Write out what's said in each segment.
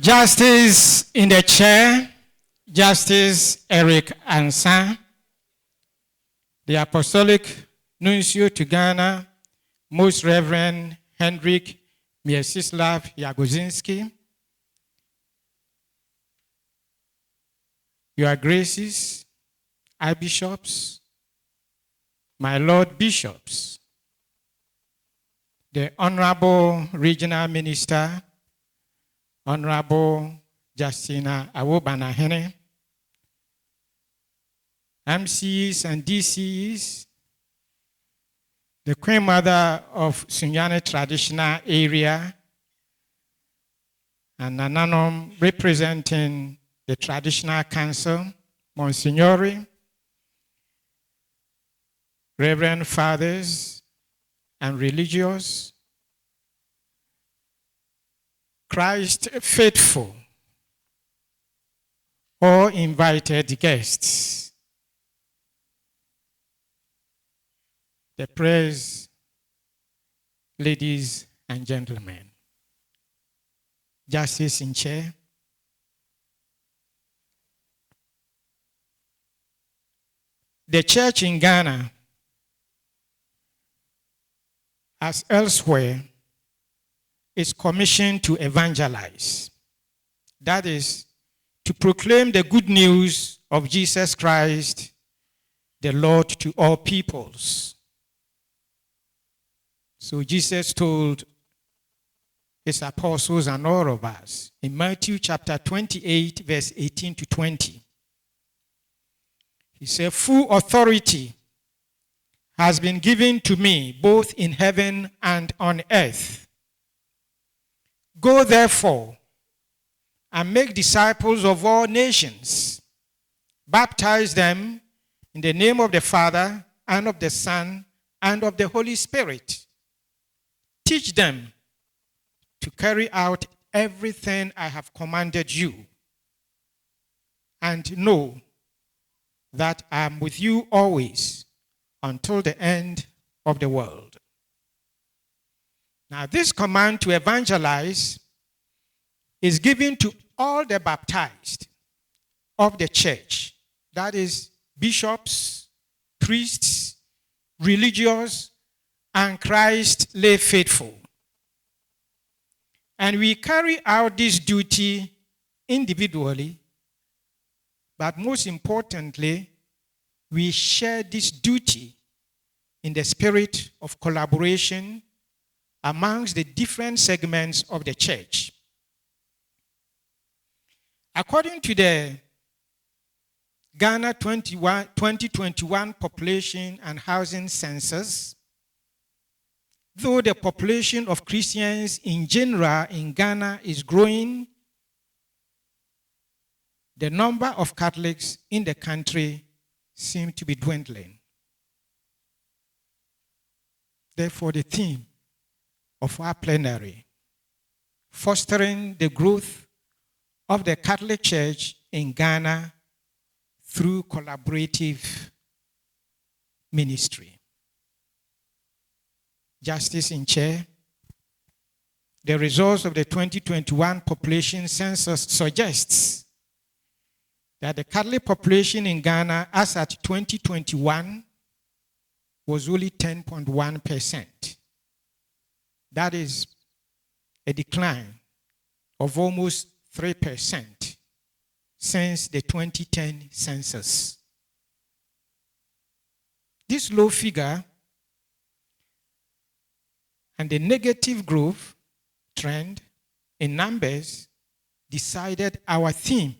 Justice in the chair, Justice Eric Ansan, the Apostolic Nuncio to Ghana, Most Reverend Hendrik Mieczysław Jagozinski, Your Graces, Archbishops, my Lord Bishops, the Honorable Regional Minister, Honorable Justina Awobanahene, MCs and DCs, the Queen Mother of Sunyani Traditional Area, and Nananom representing the Traditional Council, Monsignori, Reverend Fathers and Religious, Christ faithful, all invited guests, the praise, ladies and gentlemen, Justice in chair, the church in Ghana, as elsewhere, is commissioned to evangelize. That is, to proclaim the good news of Jesus Christ, the Lord to all peoples. So Jesus told his apostles and all of us in Mathew chapter 28, verse 18 to 20. He said, full authority has been given to me both in heaven and on earth. Go therefore and make disciples of all nations. Baptize them in the name of the Father and of the Son and of the Holy Spirit. Teach them to carry out everything I have commanded you. And know that I am with you always until the end of the world. Now, this command to evangelize is given to all the baptized of the church. That is, bishops, priests, religious, and Christ lay faithful. And we carry out this duty individually, but most importantly, we share this duty in the spirit of collaboration amongst the different segments of the church. According to the Ghana 2021 Population and Housing Census, though the population of Christians in general in Ghana is growing, the number of Catholics in the country seems to be dwindling. Therefore, the theme of our plenary, fostering the growth of the Catholic Church in Ghana through collaborative ministry. Justice in chair, the results of the 2021 population census suggests that the Catholic population in Ghana as at 2021 was only 10.1%. That is a decline of almost 3% since the 2010 census. This low figure and the negative growth trend in numbers decided our theme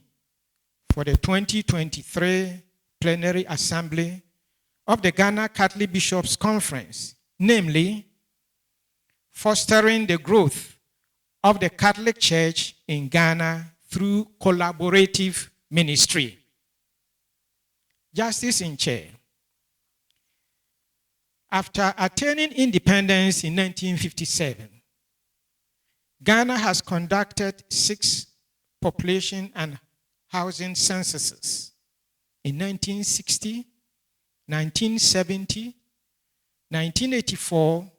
for the 2023 Plenary Assembly of the Ghana Catholic Bishops' Conference, namely, fostering the growth of the Catholic Church in Ghana through collaborative ministry. Justice in chair. After attaining independence in 1957, Ghana has conducted 6 population and housing censuses in 1960, 1970, 1984,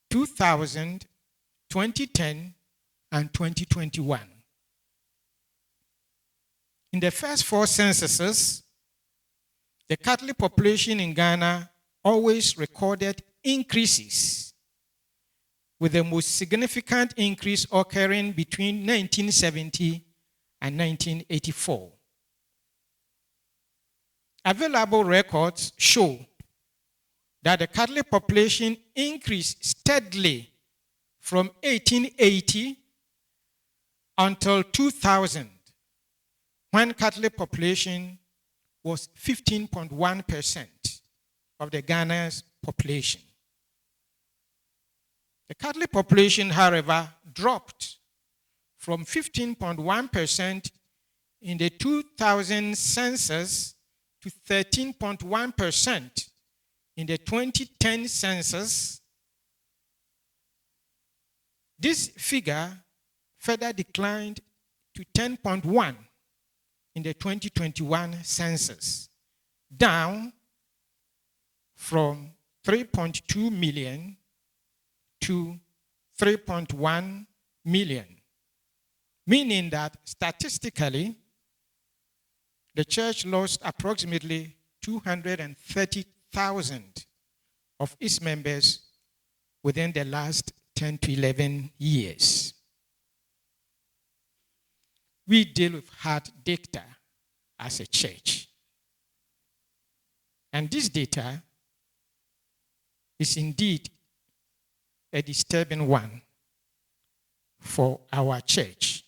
2000, 2010, and 2021. In the first 4 censuses, the Catholic population in Ghana always recorded increases, with the most significant increase occurring between 1970 and 1984. Available records show that the Catholic population increased steadily from 1880 until 2000, when Catholic population was 15.1% of the Ghana's population. The Catholic population, however, dropped from 15.1% in the 2000 census to 13.1% in the 2010 census. This figure further declined to 10.1 in the 2021 census, down from 3.2 million to 3.1 million, meaning that statistically, the church lost approximately 230,000 of its members within the last 10 to 11 years. We deal with hard data as a church. And this data is indeed a disturbing one for our church.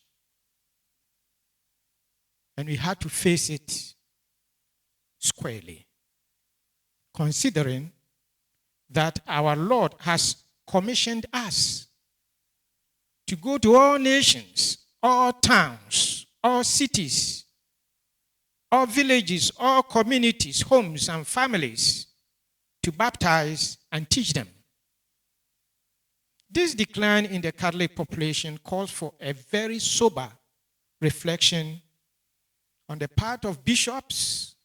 And we had to face it squarely, considering that our Lord has commissioned us to go to all nations, all towns, all cities, all villages, all communities, homes, and families to baptize and teach them. This decline in the Catholic population calls for a very sober reflection on the part of bishops,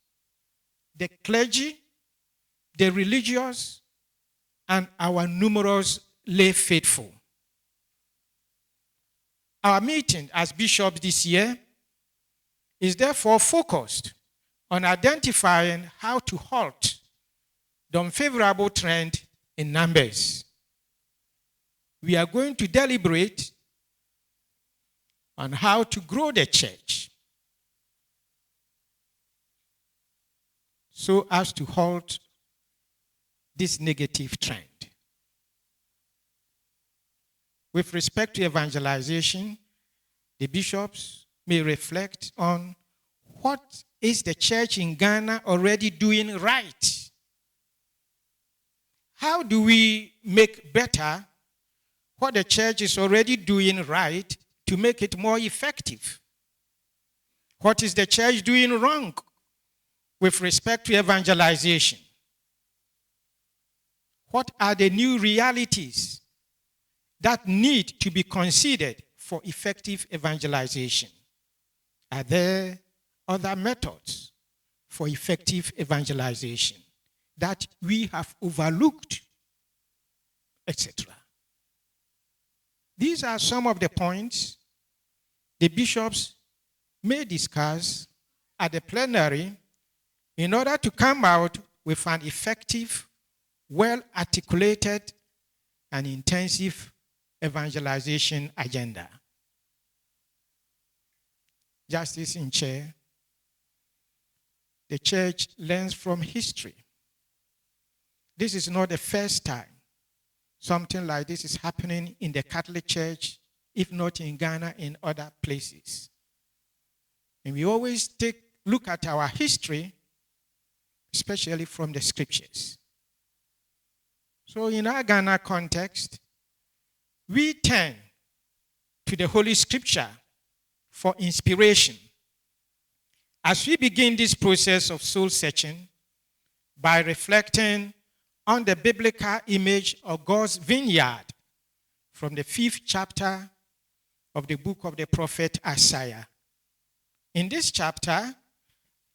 the clergy, the religious, and our numerous lay faithful. Our meeting as bishops this year is therefore focused on identifying how to halt the unfavorable trend in numbers. We are going to deliberate on how to grow the church so as to halt this negative trend. With respect to evangelization, the bishops may reflect on what is the church in Ghana already doing right? How do we make better what the church is already doing right to make it more effective? What is the church doing wrong with respect to evangelization? What are the new realities that need to be considered for effective evangelization? Are there other methods for effective evangelization that we have overlooked, etc.? These are some of the points the bishops may discuss at the plenary in order to come out with an effective, well-articulated, and intensive evangelization agenda. Justice in Chair, the church learns from history. This is not the first time something like this is happening in the Catholic Church, if not in Ghana, in other places. And we always look at our history, especially from the scriptures. So in our Ghana context, we turn to the Holy Scripture for inspiration as we begin this process of soul searching by reflecting on the biblical image of God's vineyard from the 5th chapter of the book of the prophet Isaiah. In this chapter,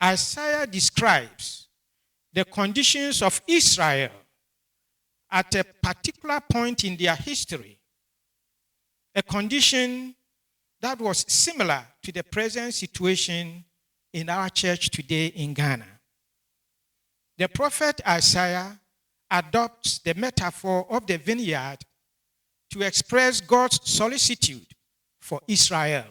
Isaiah describes the conditions of Israel at a particular point in their history, a condition that was similar to the present situation in our church today in Ghana. The prophet Isaiah adopts the metaphor of the vineyard to express God's solicitude for Israel.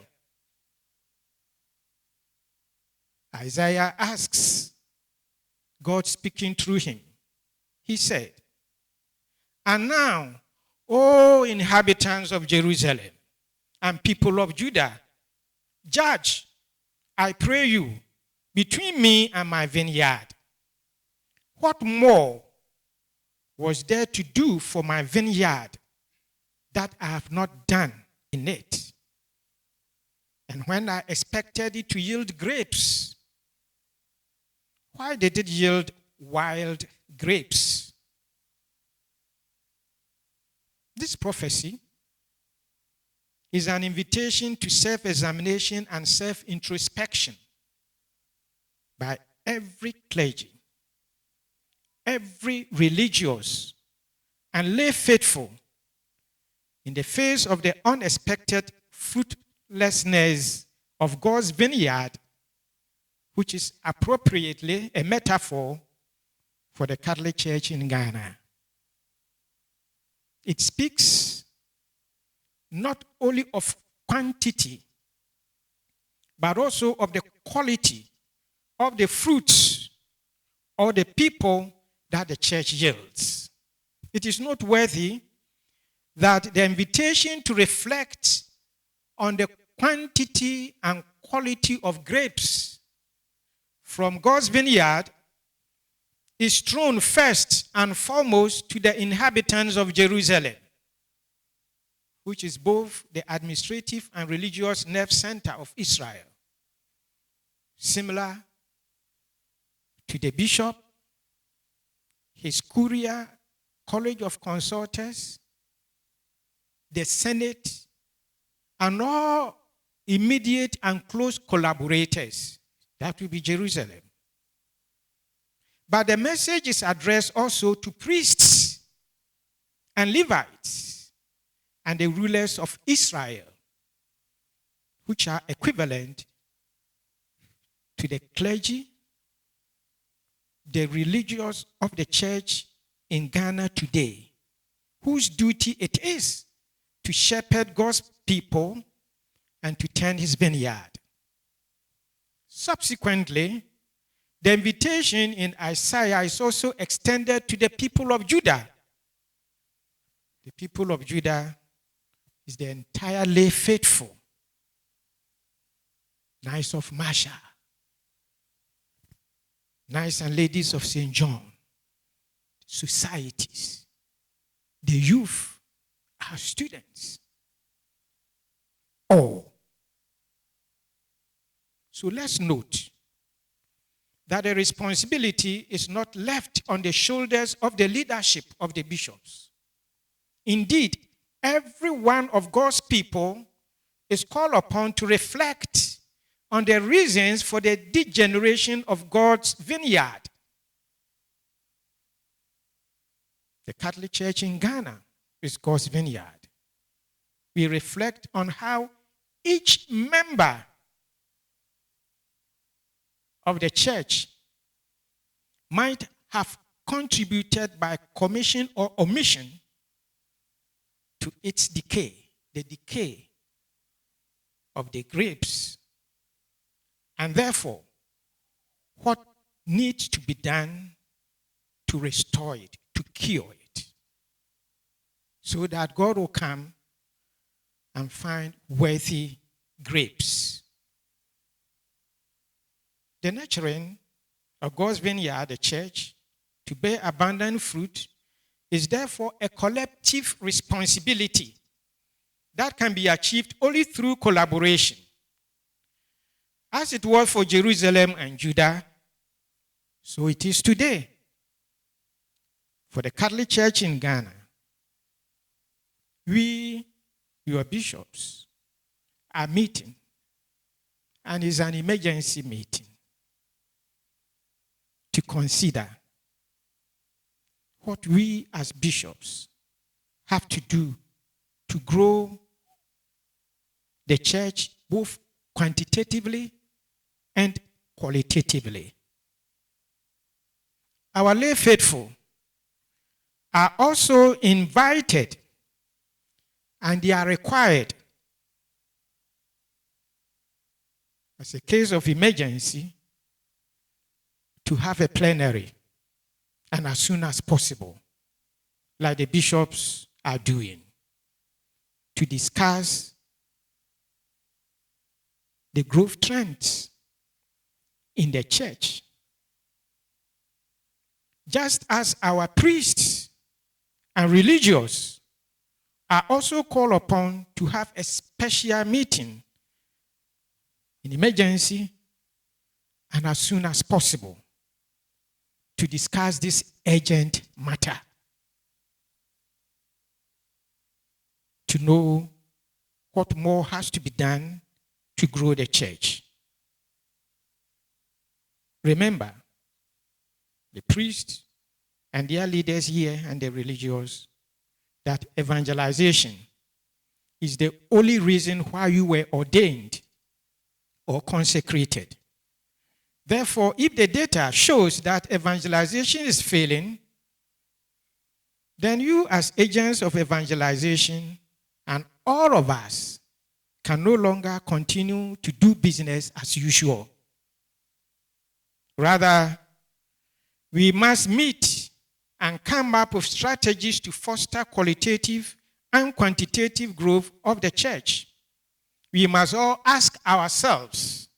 Isaiah asks, God speaking through him, he said, "And now, O inhabitants of Jerusalem and people of Judah, judge, I pray you, between me and my vineyard. What more was there to do for my vineyard that I have not done in it? And when I expected it to yield grapes, why did it yield wild grapes?" This prophecy is an invitation to self-examination and self-introspection by every clergy, every religious and lay faithful in the face of the unexpected fruitlessness of God's vineyard, which is appropriately a metaphor for the Catholic Church in Ghana. It speaks not only of quantity, but also of the quality of the fruits or the people that the church yields. It is noteworthy that the invitation to reflect on the quantity and quality of grapes from God's vineyard is thrown first and foremost to the inhabitants of Jerusalem, which is both the administrative and religious nerve center of Israel, similar to the bishop, his curia, college of consultors, the Senate, and all immediate and close collaborators. That will be Jerusalem. But the message is addressed also to priests and Levites and the rulers of Israel, which are equivalent to the clergy, the religious of the church in Ghana today, whose duty it is to shepherd God's people and to tend his vineyard. Subsequently, the invitation in Isaiah is also extended to the people of Judah. The people of Judah is the entirely faithful, Knights of Masha, Knights and Ladies of St. John, societies, the youth, our students, all. So let's note that the responsibility is not left on the shoulders of the leadership of the bishops. Indeed, every one of God's people is called upon to reflect on the reasons for the degeneration of God's vineyard. The Catholic Church in Ghana is God's vineyard. We reflect on how each member of the church might have contributed by commission or omission to its decay, the decay of the grapes. And therefore, what needs to be done to restore it, to cure it, so that God will come and find worthy grapes. The nurturing of God's vineyard, the church, to bear abundant fruit is therefore a collective responsibility that can be achieved only through collaboration. As it was for Jerusalem and Judah, so it is today for the Catholic Church in Ghana. We, your bishops, are meeting, and it's an emergency meeting, to consider what we as bishops have to do to grow the church both quantitatively and qualitatively. Our lay faithful are also invited and they are required, as a case of emergency, to have a plenary, and as soon as possible, like the bishops are doing, to discuss the growth trends in the church. Just as our priests and religious are also called upon to have a special meeting in emergency and as soon as possible to discuss this urgent matter, to know what more has to be done to grow the church. Remember, the priests and their leaders here and the religious, that evangelization is the only reason why you were ordained or consecrated. Therefore, if the data shows that evangelization is failing, then you as agents of evangelization and all of us can no longer continue to do business as usual. Rather, we must meet and come up with strategies to foster qualitative and quantitative growth of the church. We must all ask ourselves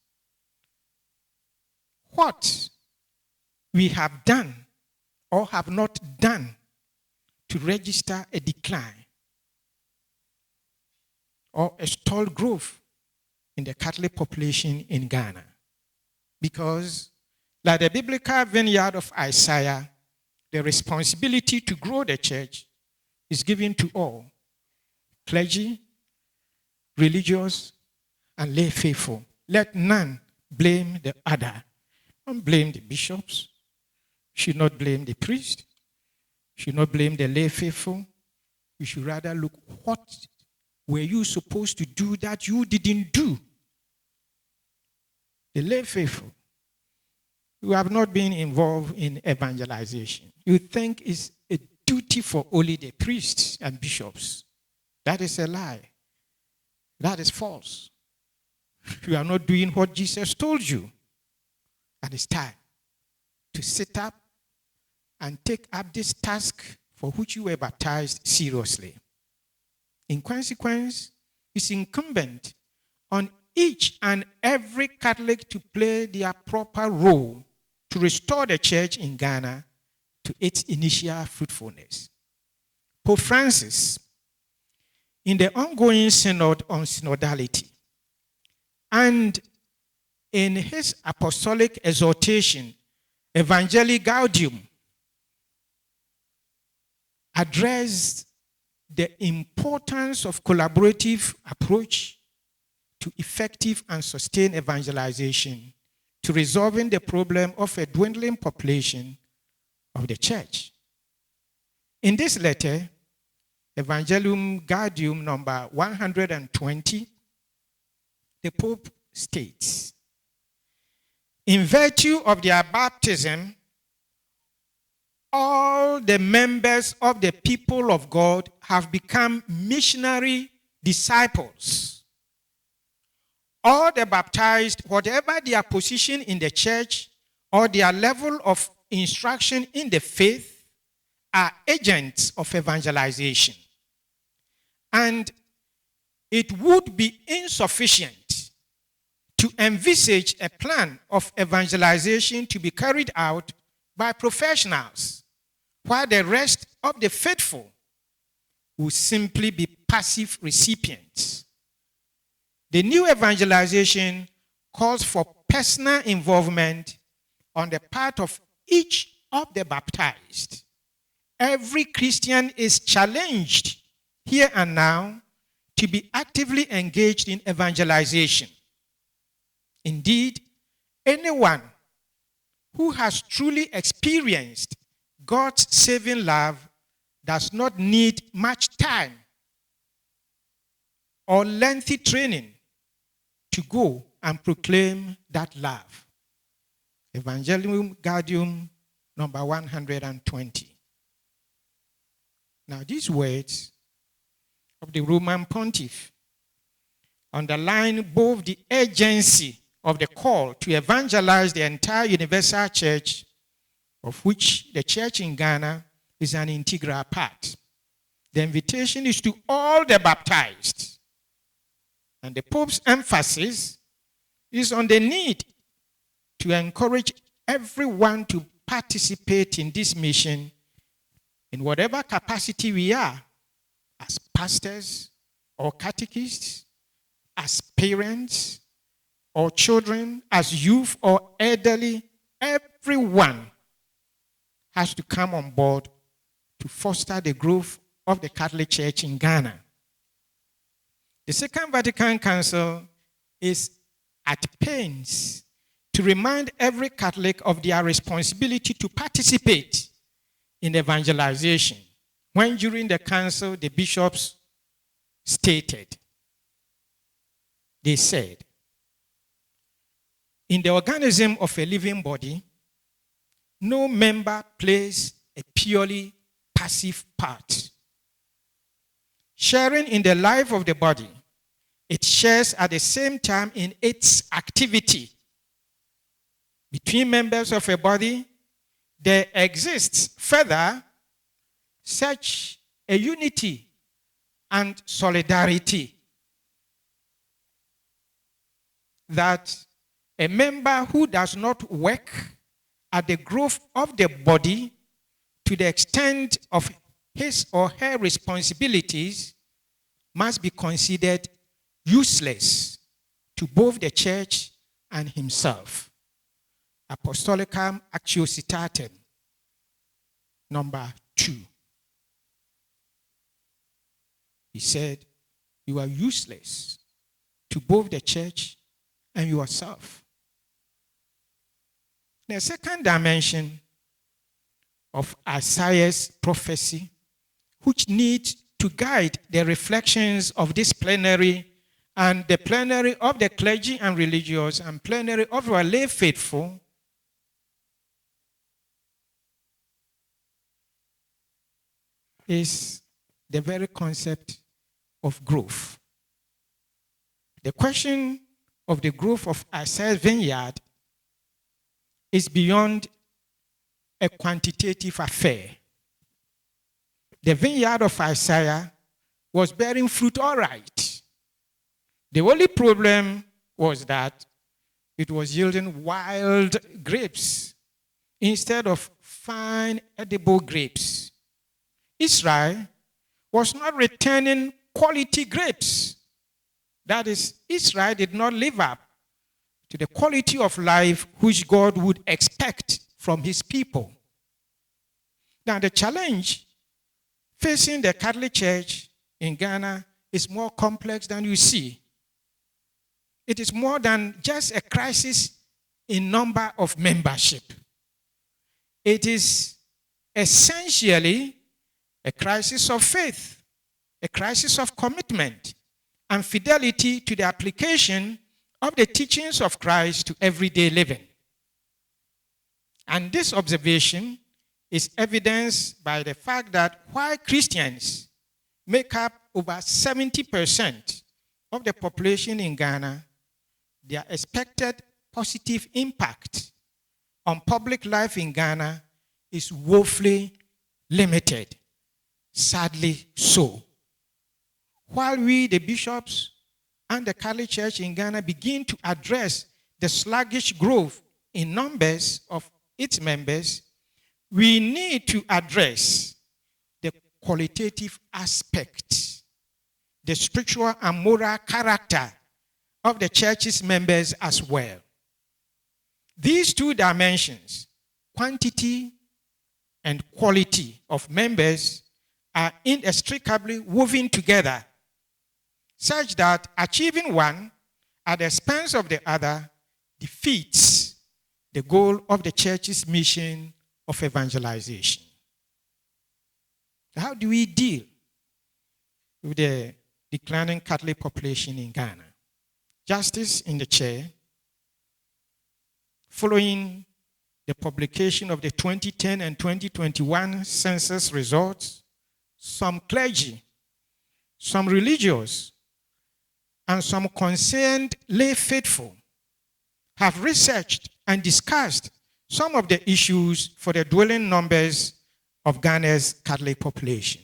what we have done or have not done to register a decline or a stalled growth in the Catholic population in Ghana. Because, like the biblical vineyard of Isaiah, the responsibility to grow the church is given to all, clergy, religious, and lay faithful. Let none blame the other. Don't blame the bishops. Should not blame the priest. Should not blame the lay faithful. You should rather look, what were you supposed to do that you didn't do? The lay faithful, you have not been involved in evangelization. You think it's a duty for only the priests and bishops. That is a lie. That is false. You are not doing what Jesus told you. And it's time to sit up and take up this task for which you were baptized seriously. In consequence, it's incumbent on each and every Catholic to play their proper role to restore the church in Ghana to its initial fruitfulness. Pope Francis, in the ongoing synod on synodality, and in his apostolic exhortation, Evangelii Gaudium, addressed the importance of collaborative approach to effective and sustained evangelization to resolving the problem of a dwindling population of the church. In this letter, Evangelium Gaudium number 120, the Pope states, in virtue of their baptism, all the members of the people of God have become missionary disciples. All the baptized, whatever their position in the church or their level of instruction in the faith, are agents of evangelization. And it would be insufficient to envisage a plan of evangelization to be carried out by professionals, while the rest of the faithful will simply be passive recipients. The new evangelization calls for personal involvement on the part of each of the baptized. Every Christian is challenged here and now to be actively engaged in evangelization. Indeed, anyone who has truly experienced God's saving love does not need much time or lengthy training to go and proclaim that love. Evangelium Gaudium number 120. Now, these words of the Roman Pontiff underline both the urgency of the call to evangelize the entire universal church, of which the church in Ghana is an integral part. The invitation is to all the baptized. And the Pope's emphasis is on the need to encourage everyone to participate in this mission in whatever capacity we are, as pastors or catechists, as parents or children, as youth or elderly. Everyone has to come on board to foster the growth of the Catholic Church in Ghana. The Second Vatican Council is at pains to remind every Catholic of their responsibility to participate in evangelization, when during the council the bishops stated, they said, in the organism of a living body, no member plays a purely passive part. Sharing in the life of the body, it shares at the same time in its activity. Between members of a body, there exists further such a unity and solidarity that a member who does not work at the growth of the body to the extent of his or her responsibilities must be considered useless to both the church and himself. Apostolicam Actio Citatem, number 2. He said, you are useless to both the church and yourself. The second dimension of Isaiah's prophecy, which needs to guide the reflections of this plenary and the plenary of the clergy and religious and plenary of our lay faithful, is the very concept of growth. The question of the growth of Isaiah's vineyard is beyond a quantitative affair. The vineyard of Isaiah was bearing fruit all right. The only problem was that it was yielding wild grapes instead of fine, edible grapes. Israel was not returning quality grapes. That is, Israel did not live up to the quality of life which God would expect from his people. Now, the challenge facing the Catholic Church in Ghana is more complex than you see. It is more than just a crisis in number of membership. It is essentially a crisis of faith, a crisis of commitment and fidelity to the application of the teachings of Christ to everyday living. And this observation is evidenced by the fact that while Christians make up over 70% of the population in Ghana, their expected positive impact on public life in Ghana is woefully limited. Sadly so. While we, the bishops and the Catholic Church in Ghana, begin to address the sluggish growth in numbers of its members, we need to address the qualitative aspects, the spiritual and moral character of the church's members as well. These two dimensions, quantity and quality of members, are inextricably woven together, such that achieving one at the expense of the other defeats the goal of the church's mission of evangelization. How do we deal with the declining Catholic population in Ghana? Justice in the chair, following the publication of the 2010 and 2021 census results, some clergy, some religious, and some concerned lay faithful have researched and discussed some of the issues for the dwelling numbers of Ghana's Catholic population.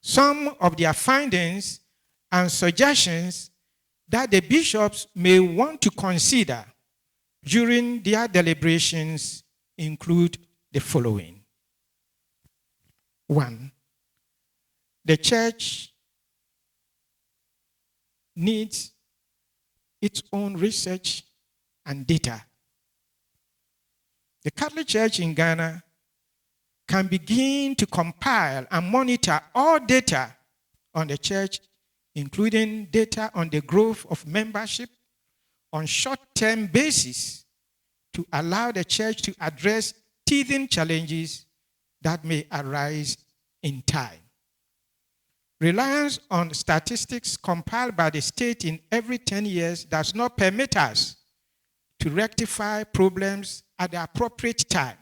Some of their findings and suggestions that the bishops may want to consider during their deliberations include the following. 1. The church needs its own research and data. The Catholic Church in Ghana can begin to compile and monitor all data on the church, including data on the growth of membership on short-term basis, to allow the church to address teething challenges that may arise in time. Reliance on statistics compiled by the state in every 10 years does not permit us to rectify problems at the appropriate time,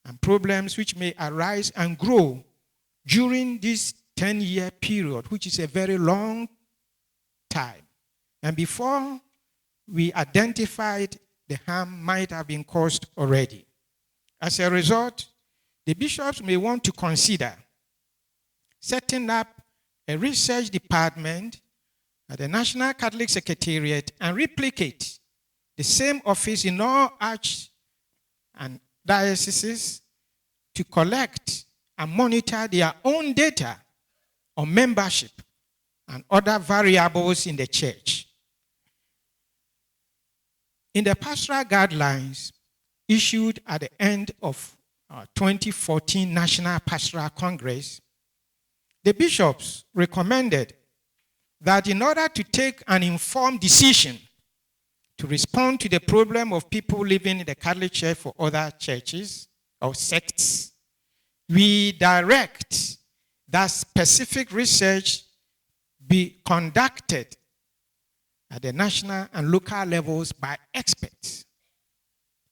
and problems which may arise and grow during this 10-year period, which is a very long time. And before we identified, the harm might have been caused already. As a result, the bishops may want to consider setting up a research department at the National Catholic Secretariat and replicate the same office in all arch and dioceses to collect and monitor their own data on membership and other variables in the church. In the pastoral guidelines issued at the end of 2014 National Pastoral Congress, the bishops recommended that in order to take an informed decision to respond to the problem of people living in the Catholic Church for other churches or sects, we direct that specific research be conducted at the national and local levels by experts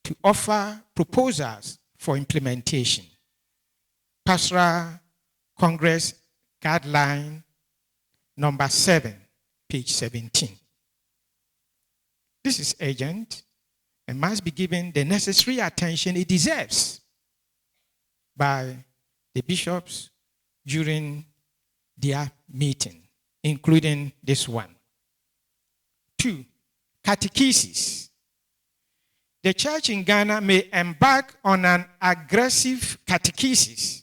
to offer proposals for implementation. Pastoral Congress Guideline number 7, page 17. This is urgent and must be given the necessary attention it deserves by the bishops during their meeting, including this one. 2, catechesis. The church in Ghana may embark on an aggressive catechesis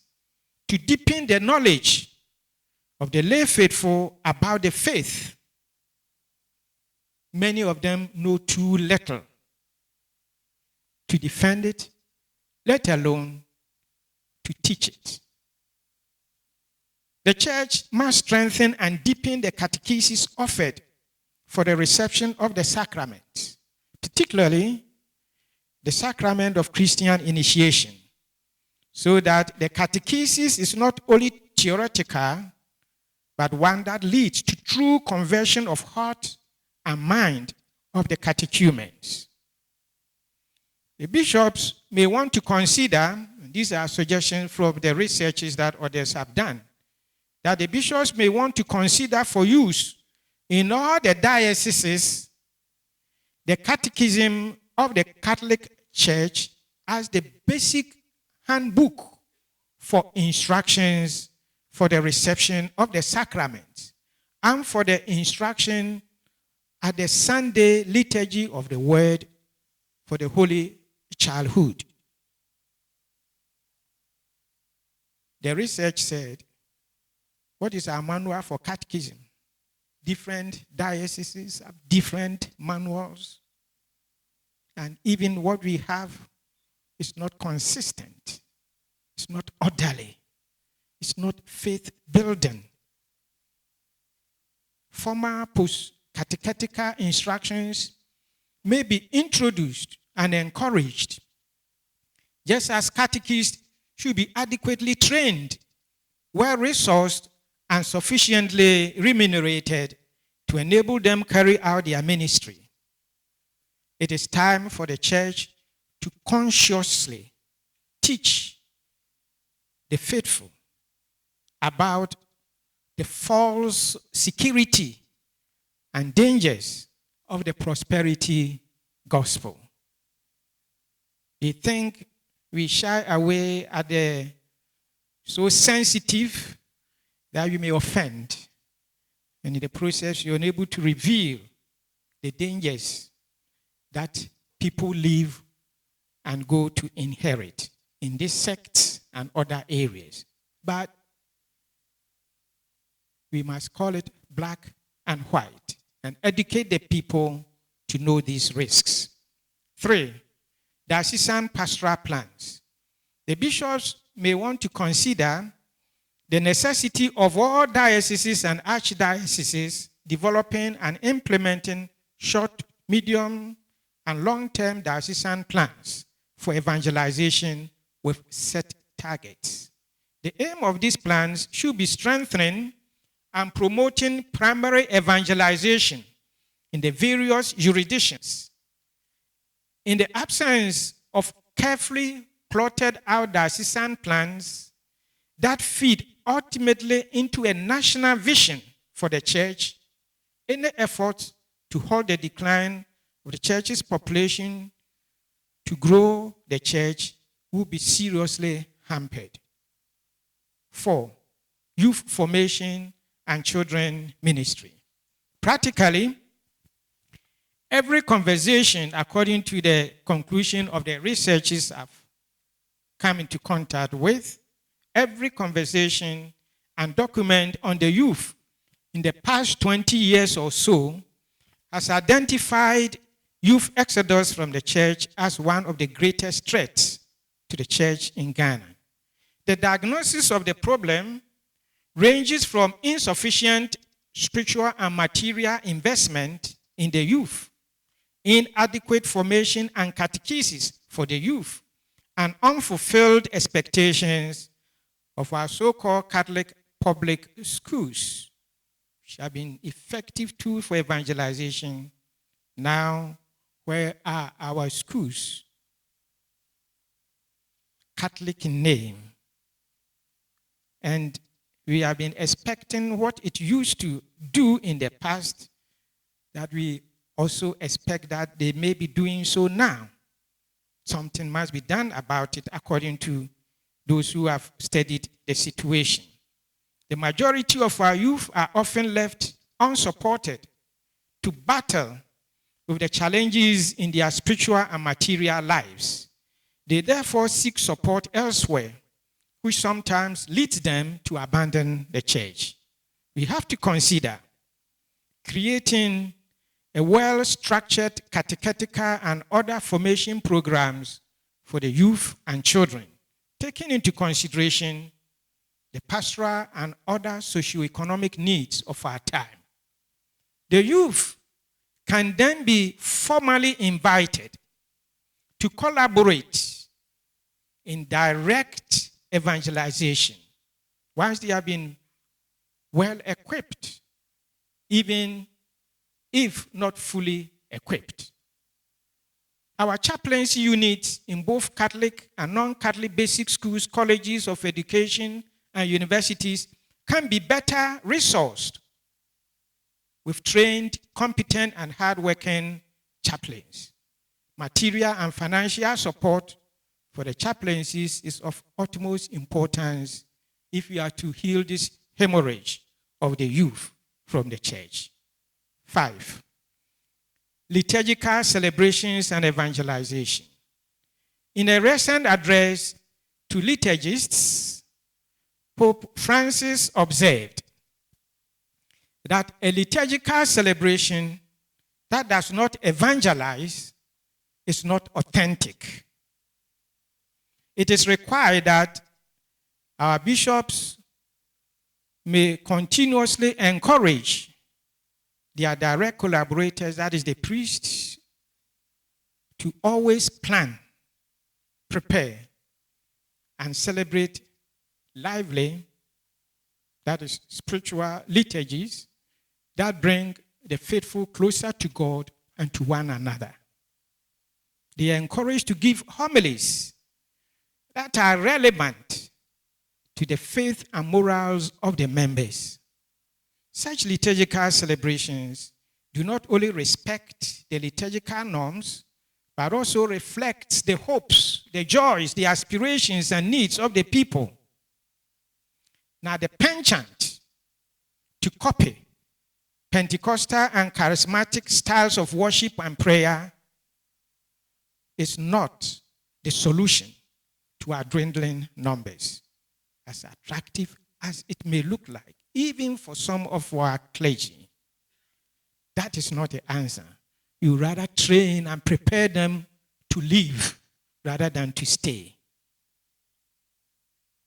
to deepen the knowledge of the lay faithful about the faith. Many of them know too little to defend it, let alone to teach it. The church must strengthen and deepen the catechesis offered for the reception of the sacraments, particularly the sacrament of Christian initiation, so that the catechesis is not only theoretical, but one that leads to true conversion of heart and mind of the catechumens. The bishops may want to consider, these are suggestions from the researches that others have done, that the bishops may want to consider for use in all the dioceses the Catechism of the Catholic Church as the basic handbook for instructions for the reception of the sacraments and for the instruction at the Sunday liturgy of the Word for the Holy Childhood. The research said, what is our manual for catechism? Different dioceses have different manuals, and even what we have is not consistent. It's not orderly. It's not faith-building. Formal post-catechetical instructions may be introduced and encouraged, just as catechists should be adequately trained, well-resourced, and sufficiently remunerated to enable them carry out their ministry. It is time for the church to consciously teach the faithful about the false security and dangers of the prosperity gospel. They think we shy away at the so sensitive that we may offend. And in the process, you're unable to reveal the dangers that people live and go to inherit in these sects and other areas. But we must call it black and white and educate the people to know these risks. 3, diocesan pastoral plans. The bishops may want to consider the necessity of all dioceses and archdioceses developing and implementing short, medium, and long-term diocesan plans for evangelization with set targets. The aim of these plans should be strengthening and promoting primary evangelization in the various jurisdictions. In the absence of carefully plotted out diocesan plans that feed ultimately into a national vision for the church, any effort to halt the decline of the church's population to grow the church will be seriously hampered. 4, youth formation and children ministry. Practically, every conversation, according to the conclusion of the researches I've come into contact with, every conversation and document on the youth in the past 20 years or so has identified youth exodus from the church as one of the greatest threats to the church in Ghana. The diagnosis of the problem ranges from insufficient spiritual and material investment in the youth, inadequate formation and catechesis for the youth, and unfulfilled expectations of our so-called Catholic public schools, which have been effective tools for evangelization. Now, where are our schools? Catholic in name. And we have been expecting what it used to do in the past, that we also expect that they may be doing so now. Something must be done about it according to those who have studied the situation. The majority of our youth are often left unsupported to battle with the challenges in their spiritual and material lives. They therefore seek support elsewhere, which sometimes leads them to abandon the church. We have to consider creating a well-structured catechetical and other formation programs for the youth and children, taking into consideration the pastoral and other socio-economic needs of our time. The youth can then be formally invited to collaborate in direct evangelization once they have been well equipped, even if not fully equipped. Our chaplaincy units in both Catholic and non-Catholic basic schools, colleges of education, and universities can be better resourced with trained, competent, and hardworking chaplains. Material and financial support for the chaplaincies is of utmost importance if we are to heal this hemorrhage of the youth from the church. 5, liturgical celebrations and evangelization. In a recent address to liturgists, Pope Francis observed that a liturgical celebration that does not evangelize is not authentic. It is required that our bishops may continuously encourage their direct collaborators, that is the priests, to always plan, prepare, and celebrate lively, that is spiritual liturgies, that bring the faithful closer to God and to one another. they are encouraged to give homilies that are relevant to the faith and morals of the members. Such liturgical celebrations do not only respect the liturgical norms, but also reflect the hopes, the joys, the aspirations, and needs of the people. Now, the penchant to copy Pentecostal and charismatic styles of worship and prayer is not the solution to our dwindling numbers, as attractive as it may look like, even for some of our clergy. That is not the answer. You rather train and prepare them to live rather than to stay.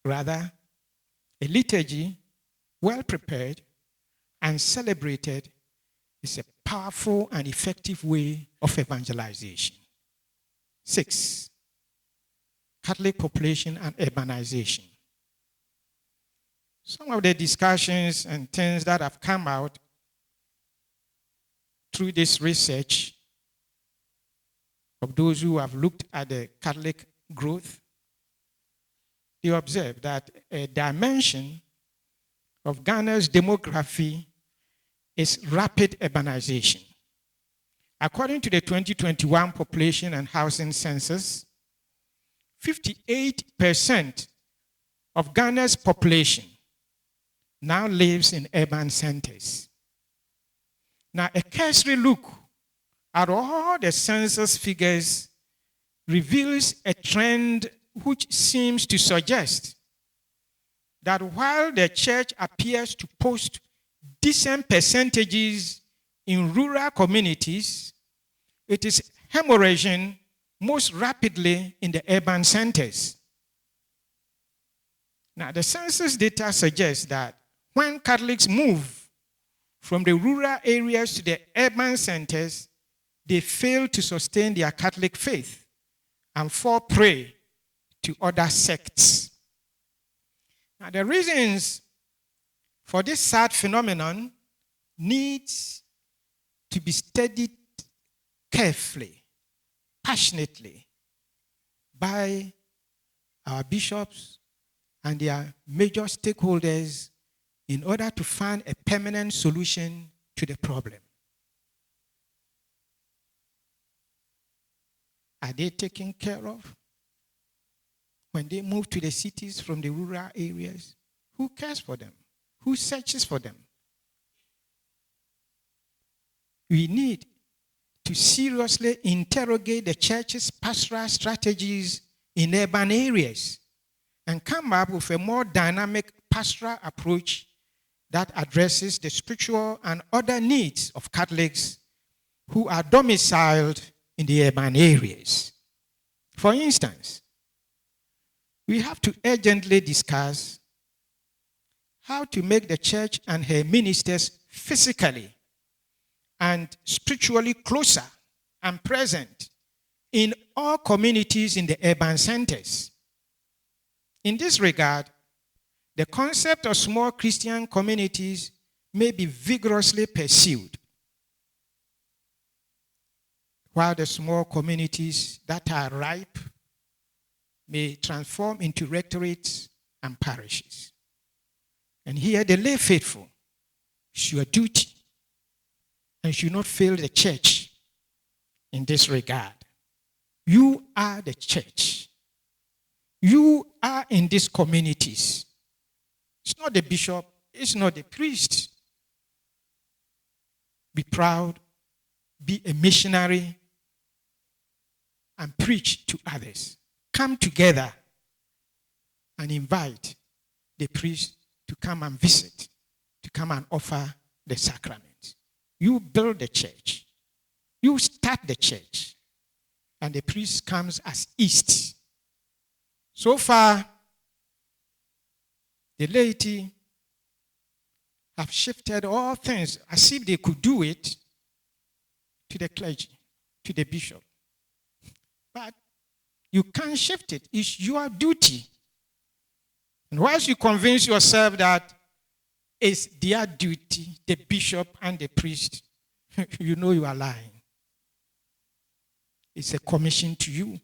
Rather, a liturgy, well prepared and celebrated, is a powerful and effective way of evangelization. 6, Catholic population and urbanization. Some of the discussions and things that have come out through this research of those who have looked at the Catholic growth, they observe that a dimension of Ghana's demography is rapid urbanization. According to the 2021 population and housing census, 58% of Ghana's population now lives in urban centers. Now, a cursory look at all the census figures reveals a trend which seems to suggest that while the church appears to post decent percentages in rural communities, it is hemorrhaging most rapidly in the urban centers. Now, the census data suggests that when Catholics move from the rural areas to the urban centers, they fail to sustain their Catholic faith and fall prey to other sects. Now, the reasons for this sad phenomenon needs to be studied carefully, passionately by our bishops and their major stakeholders in order to find a permanent solution to the problem. Are they taken care of? When they move to the cities from the rural areas, who cares for them? Who searches for them? We need to seriously interrogate the church's pastoral strategies in urban areas and come up with a more dynamic pastoral approach that addresses the spiritual and other needs of Catholics who are domiciled in the urban areas. For instance, we have to urgently discuss how to make the church and her ministers physically and spiritually closer and present in all communities in the urban centers. In this regard, the concept of small Christian communities may be vigorously pursued, while the small communities that are ripe may transform into rectorates and parishes. And here the lay faithful, it's your duty and should not fail the church in this regard. You are the church. You are in these communities. It's not the bishop, it's not the priest. Be proud, be a missionary, and preach to others. Come together and invite the priest to come and visit, to come and offer the sacrament. You build the church. You start the church. And the priest comes as east. So far, the laity have shifted all things as if they could do it to the clergy, to the bishop. But you can't shift it. It's your duty. And once you convince yourself that it's their duty, the bishop and the priest, you know you are lying. It's a commission to you.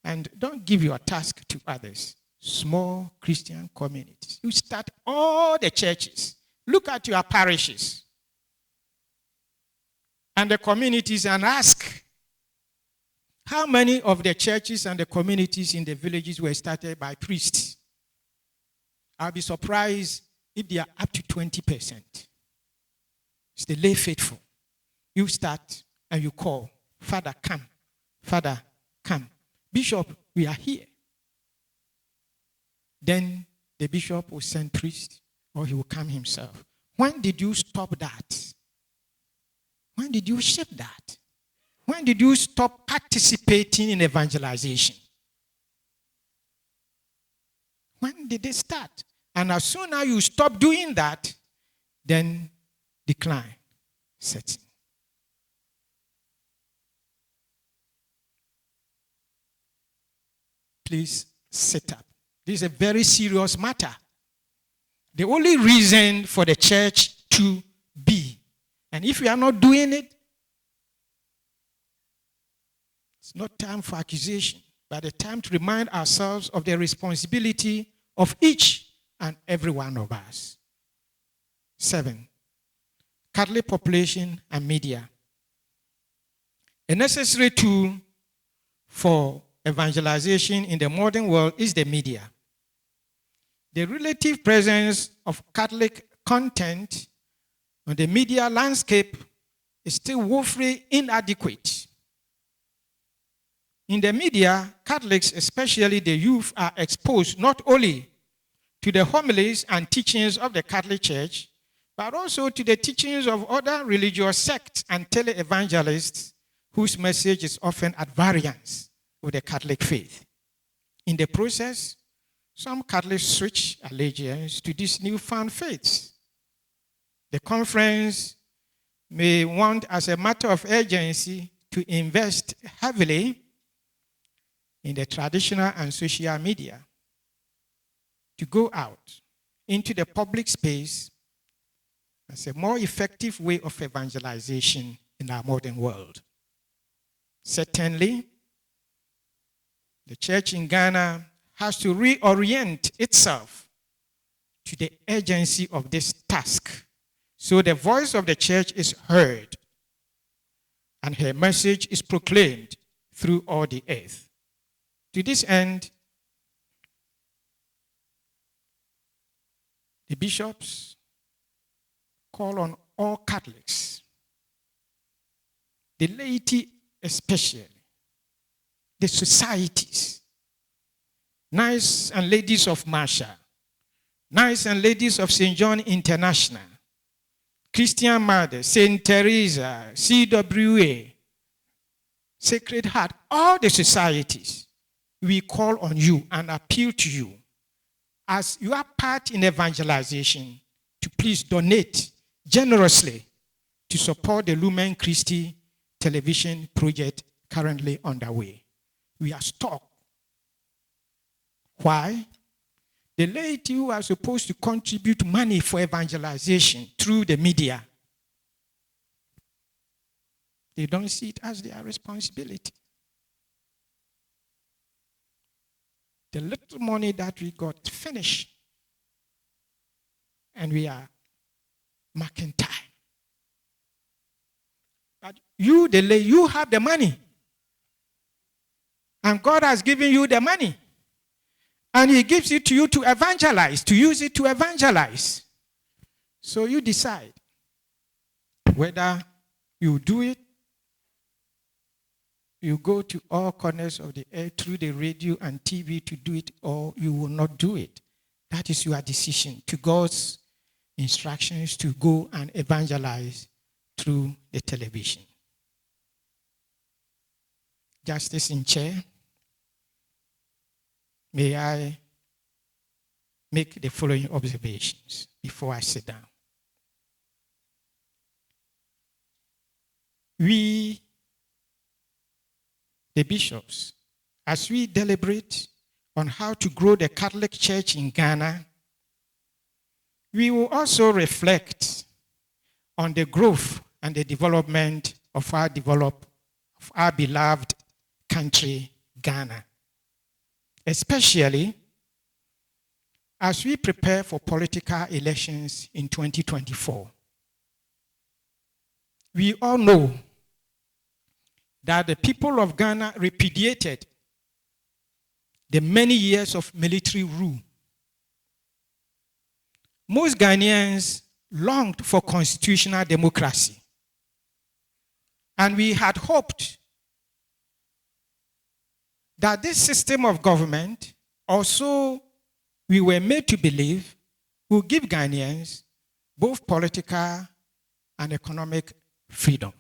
And don't give your task to others. Small Christian communities. You start all the churches. Look at your parishes and the communities and ask, how many of the churches and the communities in the villages were started by priests? I'll be surprised if they are up to 20%. It's the lay faithful. You start and you call, Father, come. Father, come. Bishop, we are here. Then the bishop will send priest or he will come himself. When did you stop that? When did you shift that? When did you stop participating in evangelization? When did it start? And as soon as you stop doing that, then decline sets in. Please sit up. This is a very serious matter. The only reason for the church to be, and if we are not doing it, it's not time for accusation, but a time to remind ourselves of the responsibility of each and every one of us. 7, Catholic population and media. A necessary tool for evangelization in the modern world is the media. The relative presence of Catholic content on the media landscape is still woefully inadequate. In the media, Catholics, especially the youth, are exposed not only to the homilies and teachings of the Catholic Church, but also to the teachings of other religious sects and tele-evangelists whose message is often at variance with the Catholic faith. In the process, some Catholics switch allegiance to these newfound faiths. The conference may want, as a matter of urgency, to invest heavily in the traditional and social media, to go out into the public space as a more effective way of evangelization in our modern world. Certainly, the church in Ghana has to reorient itself to the urgency of this task, so the voice of the church is heard and her message is proclaimed through all the earth. To this end, the bishops call on all Catholics, the laity especially, the societies, Knights and Ladies of Marshall, Knights and Ladies of St. John International, Christian Mother, St. Teresa, CWA, Sacred Heart, all the societies, we call on you and appeal to you as you are part in evangelization to please donate generously to support the Lumen Christi television project currently underway. We are stuck. Why? The laity who are supposed to contribute money for evangelization through the media, they don't see it as their responsibility. The little money that we got finished, and we are marking time. But you, the lay, you have the money. And God has given you the money. And he gives it to you to evangelize, to use it to evangelize. So you decide whether you do it, you go to all corners of the earth through the radio and TV to do it, or you will not do it. That is your decision. To God's instructions to go and evangelize through the television. Justice in chair, may I make the following observations before I sit down. We, the bishops, as we deliberate on how to grow the Catholic Church in Ghana, we will also reflect on the growth and the development of our beloved country, Ghana, especially as we prepare for political elections in 2024. We all know that the people of Ghana repudiated the many years of military rule. Most Ghanaians longed for constitutional democracy. And we had hoped that this system of government, also we were made to believe, will give Ghanaians both political and economic freedom.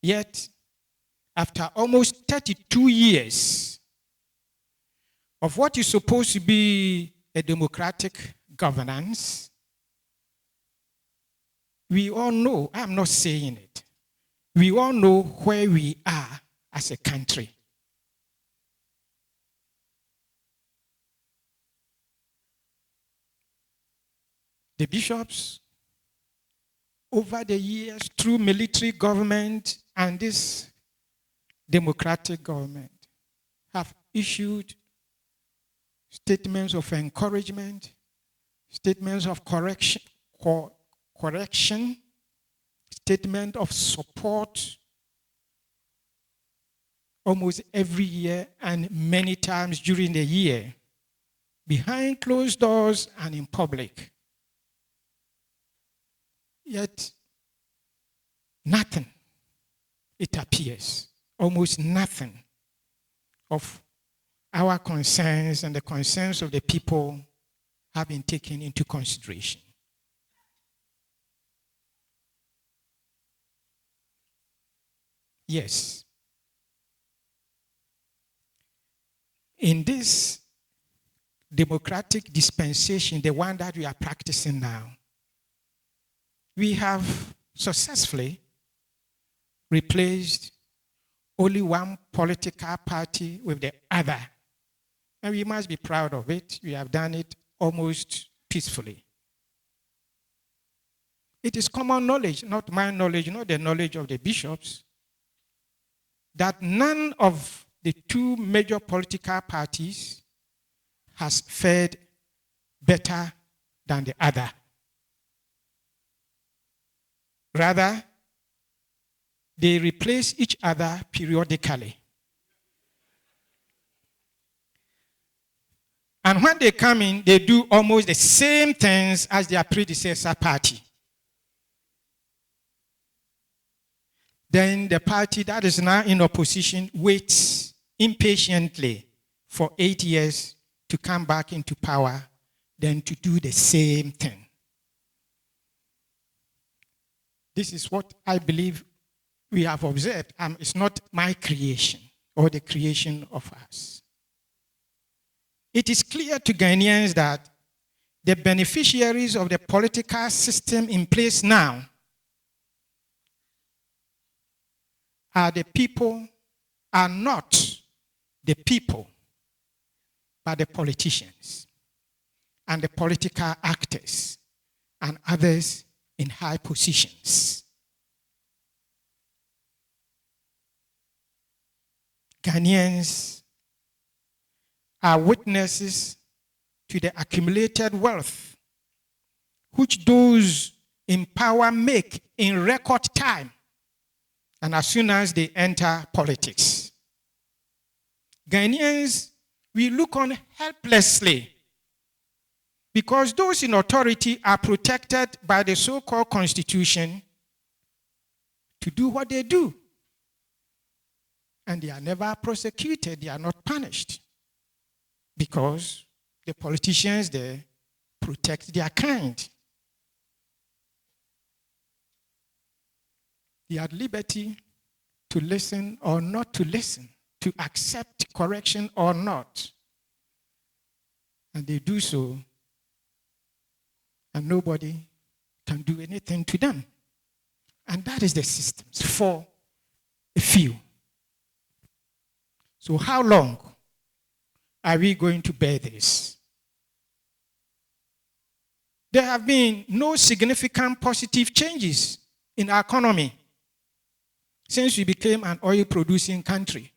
Yet, after almost 32 years of what is supposed to be a democratic governance, we all know, I'm not saying it, we all know where we are as a country. The bishops, over the years, through military government and this democratic government, have issued statements of encouragement, statements of correction, statement of support almost every year and many times during the year, behind closed doors and in public. Yet, nothing, it appears, almost nothing of our concerns and the concerns of the people have been taken into consideration. Yes. In this democratic dispensation, the one that we are practicing now, we have successfully replaced only one political party with the other. And we must be proud of it. We have done it almost peacefully. It is common knowledge, not my knowledge, not the knowledge of the bishops, that none of the two major political parties has fared better than the other. Rather, they replace each other periodically. And when they come in, they do almost the same things as their predecessor party. Then the party that is now in opposition waits impatiently for 8 years to come back into power, then to do the same thing. This is what I believe we have observed. It's not my creation or the creation of us. It is clear to Ghanaians that the beneficiaries of the political system in place now are not the people, but the politicians and the political actors and others in high positions. Ghanaians are witnesses to the accumulated wealth which those in power make in record time and as soon as they enter politics. Ghanaians, we look on helplessly because those in authority are protected by the so-called constitution to do what they do. And they are never prosecuted, they are not punished. Because the politicians there protect their kind. They are at liberty to listen or not to listen, to accept correction or not. And they do so, and nobody can do anything to them. And that is the system for a few. So how long are we going to bear this? There have been no significant positive changes in our economy since we became an oil-producing country,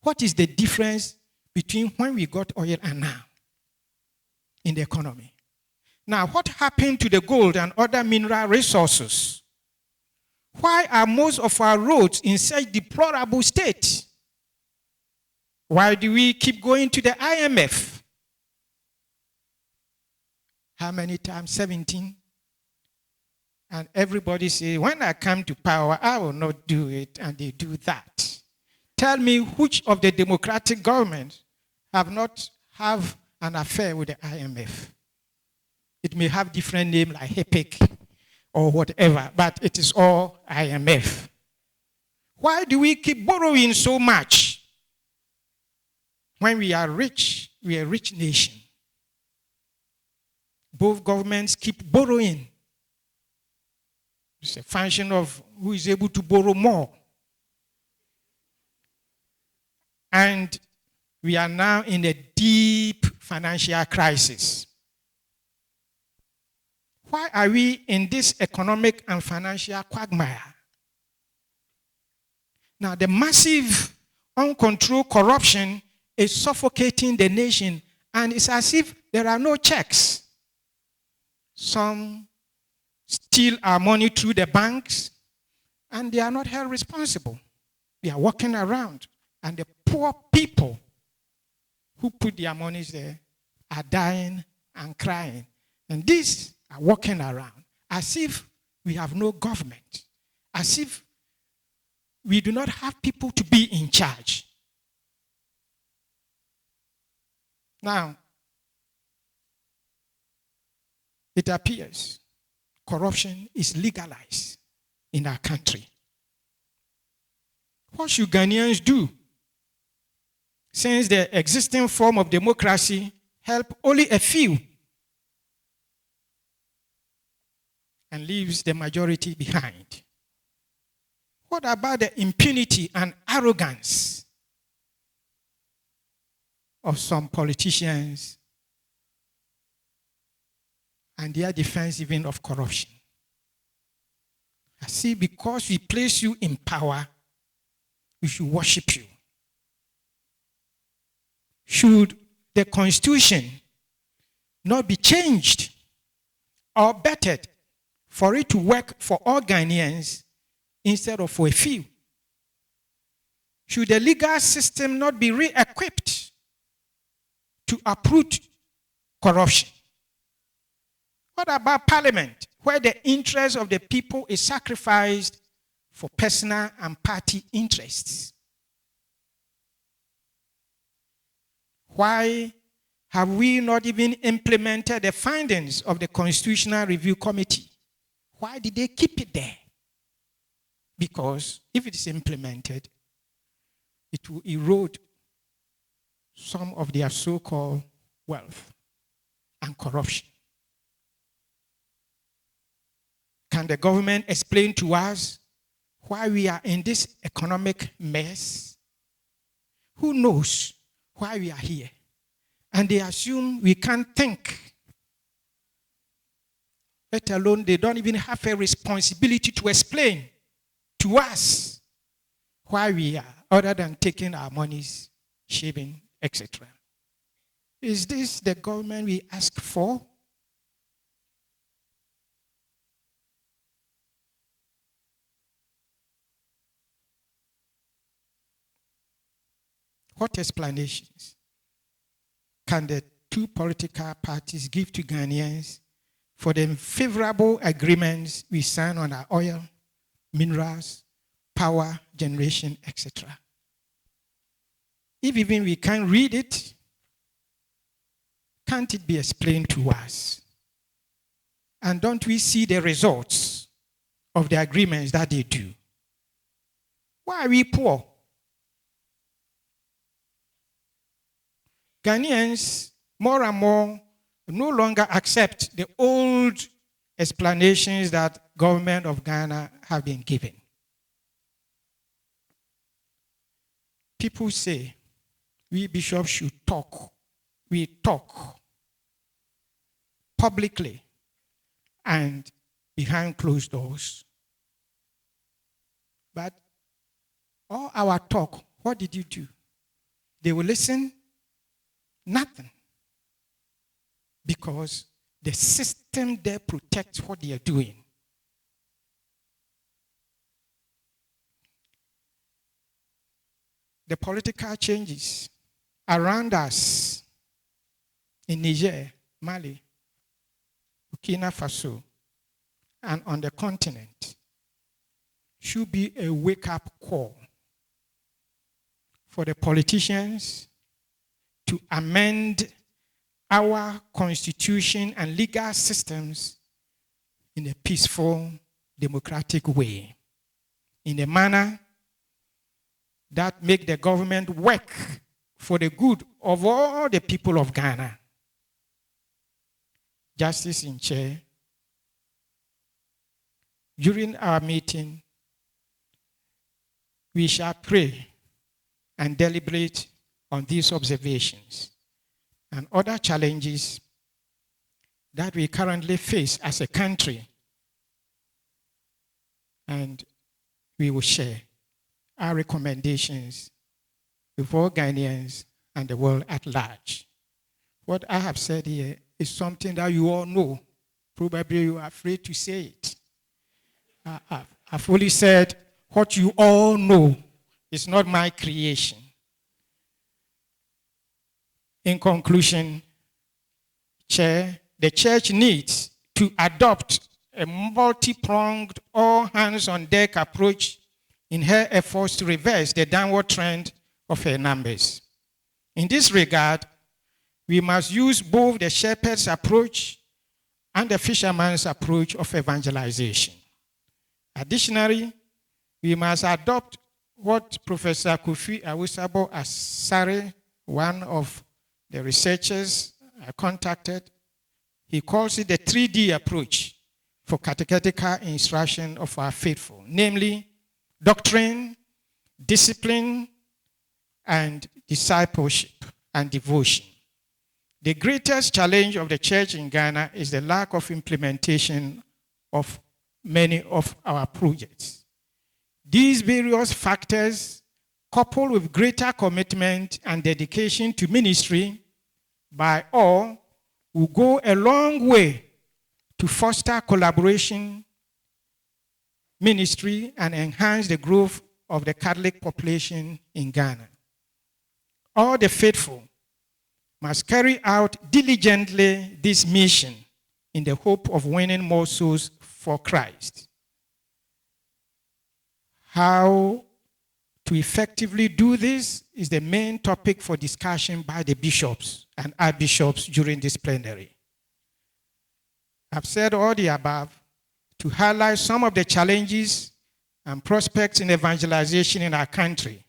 what is the difference between when we got oil and now in the economy? Now, what happened to the gold and other mineral resources? Why are most of our roads in such deplorable state? Why do we keep going to the IMF? How many times? 17. And everybody says, when I come to power, I will not do it, and they do that. Tell me which of the democratic governments have not have an affair with the IMF. It may have different name like HEPEC or whatever, but it is all IMF. Why do we keep borrowing so much when we are rich? We are a rich nation. Both governments keep borrowing. It's a function of who is able to borrow more. And we are now in a deep financial crisis. Why are we in this economic and financial quagmire? Now, the massive, uncontrolled corruption is suffocating the nation, and it's as if there are no checks. Some steal our money through the banks, and they are not held responsible. They are walking around, and the poor people who put their monies there are dying and crying. And these are walking around as if we have no government, as if we do not have people to be in charge. Now, it appears corruption is legalized in our country. What should Ghanaians do, since the existing form of democracy helps only a few and leaves the majority behind? What about the impunity and arrogance of some politicians and their defense even of corruption? I see, because we place you in power, we should worship you. Should the Constitution not be changed or bettered for it to work for all Ghanaians instead of for a few? Should the legal system not be re-equipped to uproot corruption? What about Parliament, where the interest of the people is sacrificed for personal and party interests? Why have we not even implemented the findings of the Constitutional Review Committee? Why did they keep it there? Because if it is implemented, it will erode some of their so-called wealth and corruption. Can the government explain to us why we are in this economic mess? Who knows why we are here? And they assume we can't think. Let alone they don't even have a responsibility to explain to us why we are, other than taking our monies, shaving, etc. Is this the government we ask for? What explanations can the two political parties give to Ghanaians for the favorable agreements we sign on our oil, minerals, power generation, etc.? If even we can't read it, can't it be explained to us? And don't we see the results of the agreements that they do? Why are we poor? Ghanaians more and more no longer accept the old explanations that government of Ghana have been giving. People say we bishops should talk. We talk publicly and behind closed doors. But All our talk, what did you do? They will listen, nothing. Because the system there protects what they are doing. The political changes around us in Niger, Mali, Burkina Faso, and on the continent should be a wake-up call for the politicians to amend our constitution and legal systems in a peaceful, democratic way, in a manner that make the government work for the good of all the people of Ghana. Justice in Chair, during our meeting, we shall pray and deliberate on these observations and other challenges that we currently face as a country. And we will share our recommendations with all Ghanaians and the world at large. What I have said here is something that you all know. Probably you are afraid to say it. I've only said what you all know. It's not my creation. In conclusion, Chair, the Church needs to adopt a multi-pronged, all-hands-on-deck approach in her efforts to reverse the downward trend of her numbers. In this regard, we must use both the shepherd's approach and the fisherman's approach of evangelization. Additionally, we must adopt what Professor Kofi Awosabo Asare, one of the researchers I contacted, he calls it the 3D approach for catechetical instruction of our faithful, namely doctrine, discipline, and discipleship and devotion. The greatest challenge of the church in Ghana is the lack of implementation of many of our projects. These various factors, coupled with greater commitment and dedication to ministry by all, will go a long way to foster collaboration, ministry, and enhance the growth of the Catholic population in Ghana. All the faithful must carry out diligently this mission in the hope of winning more souls for Christ. How to effectively do this is the main topic for discussion by the bishops and archbishops during this plenary. I've said all the above to highlight some of the challenges and prospects in evangelization in our country.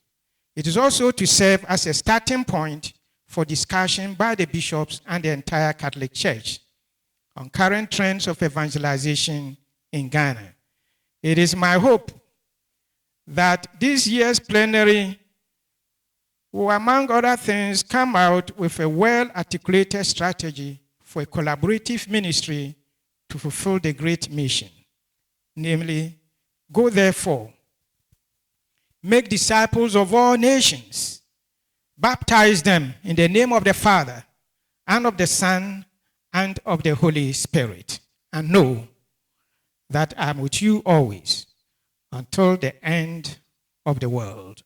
It is also to serve as a starting point for discussion by the bishops and the entire Catholic Church on current trends of evangelization in Ghana. It is my hope that this year's plenary will, among other things, come out with a well-articulated strategy for a collaborative ministry to fulfill the great mission. Namely, go therefore, make disciples of all nations, baptize them in the name of the Father, and of the Son, and of the Holy Spirit, and know that I am with you always, until the end of the world.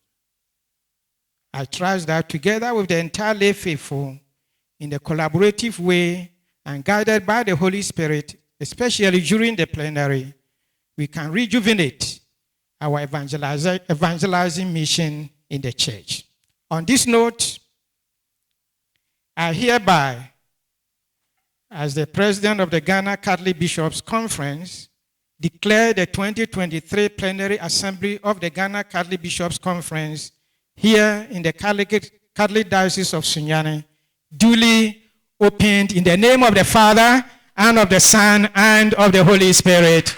I trust that together with the entire lay faithful, in a collaborative way and guided by the Holy Spirit, especially during the plenary, we can rejuvenate our evangelizing mission in the church. On this note, I hereby, as the president of the Ghana Catholic Bishops' Conference, declare the 2023 Plenary Assembly of the Ghana Catholic Bishops' Conference here in the Catholic Diocese of Sunyani duly opened in the name of the Father, and of the Son, and of the Holy Spirit.